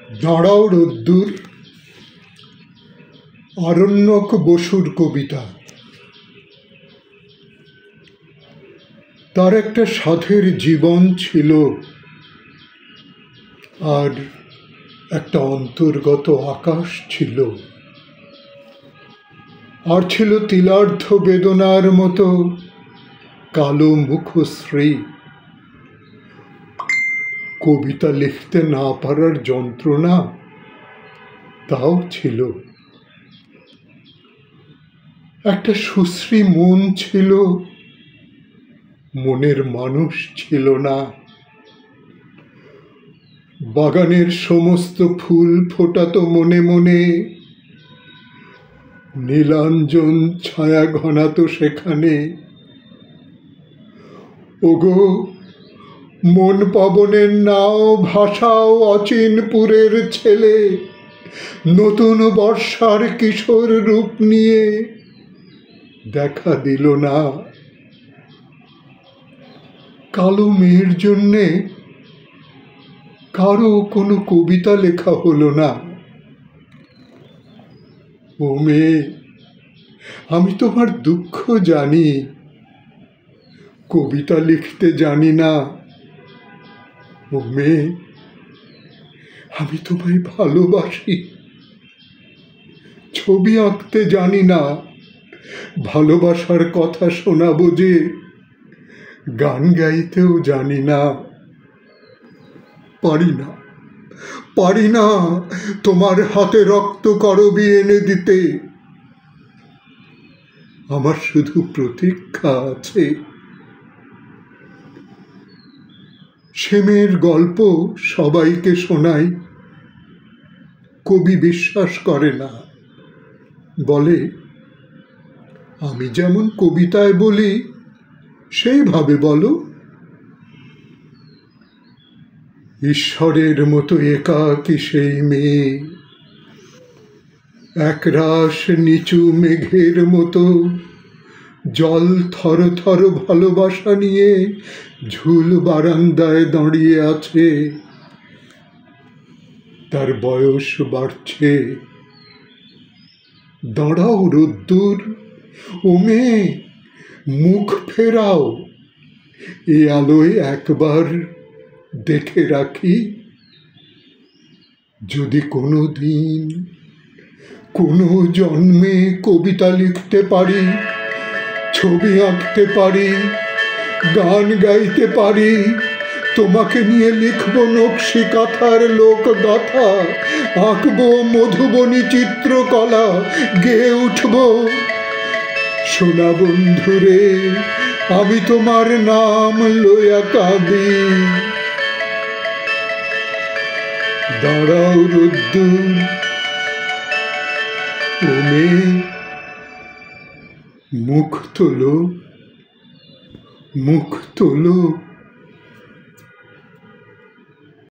দাঁড়াও রোদ্দুর আরণ্যক বসুর কবিতা। তার একটা সাধের জীবন ছিল, আর একটা অন্তর্গত আকাশ ছিল, আর ছিল তিলার্ধ বেদনার মতো কালো মুখশ্রী। কবিতা লিখতে না পারার যন্ত্রণা তাও ছিল। একটা সুশ্রী মন ছিল, মনের মানুষ ছিল না। বাগানের সমস্ত ফুল ফোটাতো মনে মনে, নীলাঞ্জন ছায়া ঘনাতো সেখানে। ওগো মন পবনের নাও ভাষাও অচিনপুরের ছেলে, নতুন বর্ষার কিশোর রূপ নিয়ে দেখা দিল না। কালো মেয়ের জন্যে কারো কোনো কবিতা লেখা হলো না। ও মেয়ে, আমি তোমার দুঃখ জানি, কবিতা লিখতে জানি না। ও মেয়ে, আমি তোমায় ভালোবাসি, ছবি আঁকতে জানি না। ভালোবাসার কথা শোনাবো যে, গান গাইতেও জানি না। পারি না তোমার হাতে রক্ত করবি এনে দিতে। আমার শুধু প্রতীক্ষা আছে। সে মেয়ের গল্প সবাইকে শোনাই, কবি বিশ্বাস করে না। বলে, আমি যেমন কবিতায় বলি সেইভাবে বলো। ঈশ্বরের মতো একাকী সেই মেয়ে, একরাশ নিচু মেঘের মতো জল থর থর ভালোবাসা নিয়ে ঝুল বারান্দায় দাঁড়িয়ে আছে। তার বয়স বাড়ছে। দাঁড়াও রোদ্দুর, ও মেয়ে, মুখ ফেরাও, এ আলোয় একবার দেখে রাখি। যদি কোনো দিন কোনো জন্মে কবিতা লিখতে পারি, ছবি আঁকতে পারি, গান গাইতে পারি, তোমাকে নিয়ে লিখবো নকশি কাঁথার লোকগাথা, আঁকবো মধুবনী চিত্রকলা, গেয়ে উঠবো, সোনা বন্ধুরে আমি তোমার নাম লইয়া কাঁদি। দাঁড়াও রোদ্দুর, ও মেয়ে, মুখ তোলো, মুখ তোলো।